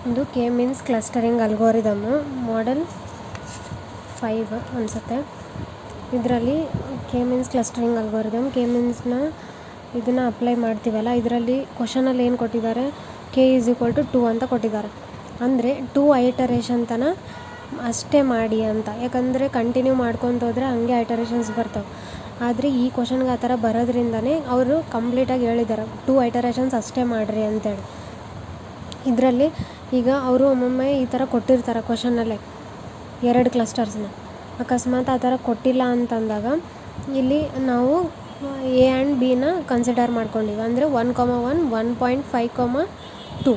ಇದು K means clustering algorithm model 5 ಅನಿಸುತ್ತೆ. ಇದರಲ್ಲಿ K means clustering algorithm, K ಮೀನ್ಸ್ನ ಇದನ್ನು ಅಪ್ಲೈ ಮಾಡ್ತೀವಲ್ಲ, ಇದರಲ್ಲಿ ಕ್ವಶನಲ್ಲಿ ಏನು ಕೊಟ್ಟಿದ್ದಾರೆ, ಕೆ ಈಸ್ ಈಕ್ವಲ್ ಟು 2 ಅಂತ ಕೊಟ್ಟಿದ್ದಾರೆ. ಅಂದರೆ 2 ಐಟರೇಷನ್ ತನಕ ಅಷ್ಟೇ ಮಾಡಿ ಅಂತ. ಯಾಕಂದರೆ ಕಂಟಿನ್ಯೂ ಮಾಡ್ಕೊತ ಹೋದರೆ ಹಂಗೆ ಐಟರೇಷನ್ಸ್ ಬರ್ತಾವೆ. ಆದರೆ ಈ ಕ್ವಶನ್ಗೆ ಆ ಥರ ಬರೋದ್ರಿಂದನೇ ಅವರು ಕಂಪ್ಲೀಟಾಗಿ ಹೇಳಿದ್ದಾರೆ 2 ಐಟರೇಷನ್ಸ್ ಅಷ್ಟೇ ಮಾಡಿರಿ ಅಂತೇಳಿ. ಇದರಲ್ಲಿ ಈಗ ಅವರು ಒಮ್ಮೊಮ್ಮೆ ಈ ಥರ ಕೊಟ್ಟಿರ್ತಾರೆ ಕ್ವಶನಲ್ಲೇ 2 ಕ್ಲಸ್ಟರ್ಸ್ನ. ಅಕಸ್ಮಾತ್ ಆ ಥರ ಕೊಟ್ಟಿಲ್ಲ ಅಂತಂದಾಗ ಇಲ್ಲಿ ನಾವು ಎ ಆ್ಯಂಡ್ ಬಿನ ಕನ್ಸಿಡರ್ ಮಾಡ್ಕೊಂಡಿವಿ. ಅಂದರೆ 1,1, 1.5,2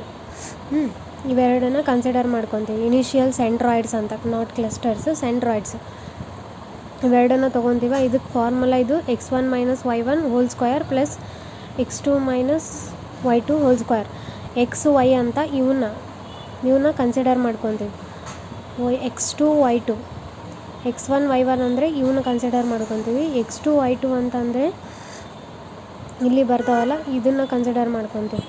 ಇವೆರಡನ್ನ ಕನ್ಸಿಡರ್ ಮಾಡ್ಕೊತೀವಿ. ಇನಿಷಿಯಲ್ ಸೆಂಟ್ರಾಯ್ಡ್ಸ್ ಅಂತ, ನಾಟ್ ಕ್ಲಸ್ಟರ್ಸ್, ಸೆಂಟ್ರಾಯ್ಡ್ಸ್ ಇವೆರಡನ್ನ ತೊಗೊತೀವ. ಇದಕ್ಕೆ ಫಾರ್ಮುಲಾ ಇದು x1 - y1 whole square plus x2 - y2 whole square. X y ಅಂತ ಇವನ್ನ ಕನ್ಸಿಡರ್ ಮಾಡ್ಕೊತೀವಿ. x2 y2, x1 y1 ಅಂದರೆ ಇವನ್ನ ಕನ್ಸಿಡರ್ ಮಾಡ್ಕೊತೀವಿ. x2 y2 ಅಂತಂದರೆ ಇಲ್ಲಿ ಬರ್ತಾವಲ್ಲ ಇದನ್ನು ಕನ್ಸಿಡರ್ ಮಾಡ್ಕೊತೀವಿ.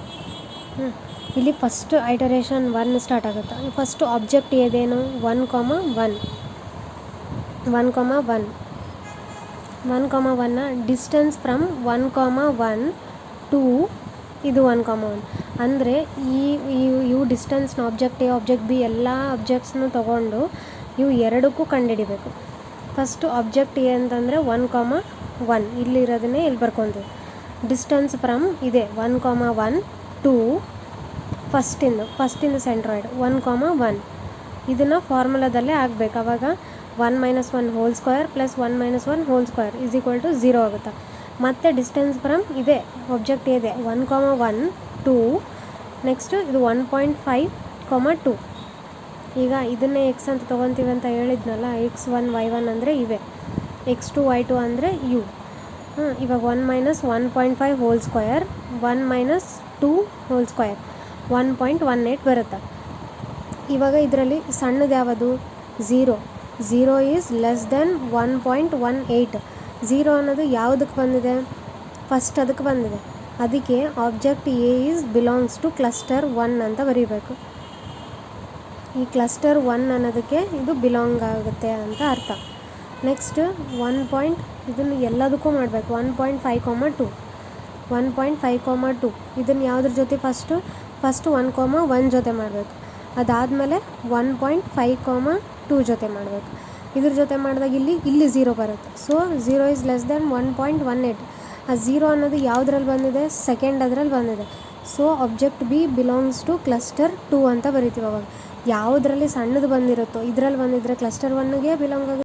ಇಲ್ಲಿ ಫಸ್ಟ್ ಐಟರೇಷನ್ 1 ಸ್ಟಾರ್ಟ್ ಆಗುತ್ತೆ. ಫಸ್ಟು ಆಬ್ಜೆಕ್ಟ್ ಏದೇನು 1,1ನ ಡಿಸ್ಟೆನ್ಸ್ ಫ್ರಮ್ 1,1 ಟು ಇದು 1,1. ಅಂದರೆ ಇವು ಡಿಸ್ಟೆನ್ಸ್ನ ಆಬ್ಜೆಕ್ಟ್ ಎ, ಆಬ್ಜೆಕ್ಟ್ ಬಿ ಎಲ್ಲ ಆಬ್ಜೆಕ್ಟ್ಸ್ನು ತೊಗೊಂಡು ಇವು ಎರಡಕ್ಕೂ ಕಂಡುಹಿಡಿಬೇಕು. ಫಸ್ಟು ಆಬ್ಜೆಕ್ಟ್ ಎ ಅಂತಂದರೆ 1,1 ಇಲ್ಲಿರೋದನ್ನೇ ಇಲ್ಲಿ ಬರ್ಕೊತೀವಿ. ಡಿಸ್ಟೆನ್ಸ್ ಫ್ರಮ್ ಇದೆ 1,1 ಟು ಫಸ್ಟಿಂದ ಸೆಂಟ್ರಾಯ್ಡ್ 1,1. ಇದನ್ನು ಫಾರ್ಮುಲಾದಲ್ಲೇ ಆಗಬೇಕು. ಆವಾಗ 1 - 1 whole square plus 1 - 1 whole square is equal to 0 ಆಗುತ್ತೆ. ಮತ್ತು ಡಿಸ್ಟೆನ್ಸ್ ಫ್ರಮ್ ಇದೆ ಆಬ್ಜೆಕ್ಟ್ ಇದೆ 1,1 ಟು ನೆಕ್ಸ್ಟು ಇದು 1.5,2. ಈಗ ಇದನ್ನೇ ಎಕ್ಸ್ ಅಂತ ತೊಗೊತೀವಿ ಅಂತ ಹೇಳಿದ್ನಲ್ಲ, x1 y1 ಅಂದರೆ ಇವೆ, x2 y2 ಅಂದರೆ ಇವು. ಇವಾಗ 1 - 1.5 ಹೋಲ್ ಸ್ಕ್ವಯರ್ 1 - 2 ಹೋಲ್ ಸ್ಕ್ವಯರ್ 1.18 ಬರುತ್ತೆ. ಇವಾಗ ಇದರಲ್ಲಿ ಸಣ್ಣದು ಯಾವುದು 0 ಈಸ್ ಲೆಸ್ ದೆನ್ 1.18. 0 ಅನ್ನೋದು ಯಾವುದಕ್ಕೆ ಬಂದಿದೆ, ಫಸ್ಟ್ ಅದಕ್ಕೆ ಬಂದಿದೆ. ಅದಕ್ಕೆ object A is belongs to cluster 1 ಅಂತ ಬರೀಬೇಕು. ಈ ಕ್ಲಸ್ಟರ್ 1 ಅನ್ನೋದಕ್ಕೆ ಇದು ಬಿಲಾಂಗ್ ಆಗುತ್ತೆ ಅಂತ ಅರ್ಥ. ನೆಕ್ಸ್ಟ್ ಇದನ್ನು ಎಲ್ಲದಕ್ಕೂ ಮಾಡಬೇಕು. 1.5,2 ಇದನ್ನು ಯಾವುದ್ರ ಜೊತೆ ಫಸ್ಟ್ 1,1 ಜೊತೆ ಮಾಡಬೇಕು. ಅದಾದಮೇಲೆ 1.5,2 ಜೊತೆ ಮಾಡಬೇಕು. ಇದ್ರ ಜೊತೆ ಮಾಡಿದಾಗ ಇಲ್ಲಿ 0 ಬರುತ್ತೆ. So 0 is less than 1.18. ಆ 0 ಅನ್ನೋದು ಯಾವುದ್ರಲ್ಲಿ ಬಂದಿದೆ, ಸೆಕೆಂಡ್ ಅದರಲ್ಲಿ ಬಂದಿದೆ. So object B belongs to cluster 2 ಅಂತ ಬರಿತೀವಿ. ಅವಾಗ ಯಾವುದರಲ್ಲಿ ಸಣ್ಣದು ಬಂದಿರುತ್ತೋ ಇದರಲ್ಲಿ ಬಂದಿದ್ದರೆ ಕ್ಲಸ್ಟರ್ 1ಗೆ ಬಿಲಾಂಗ್ ಆಗುತ್ತೆ.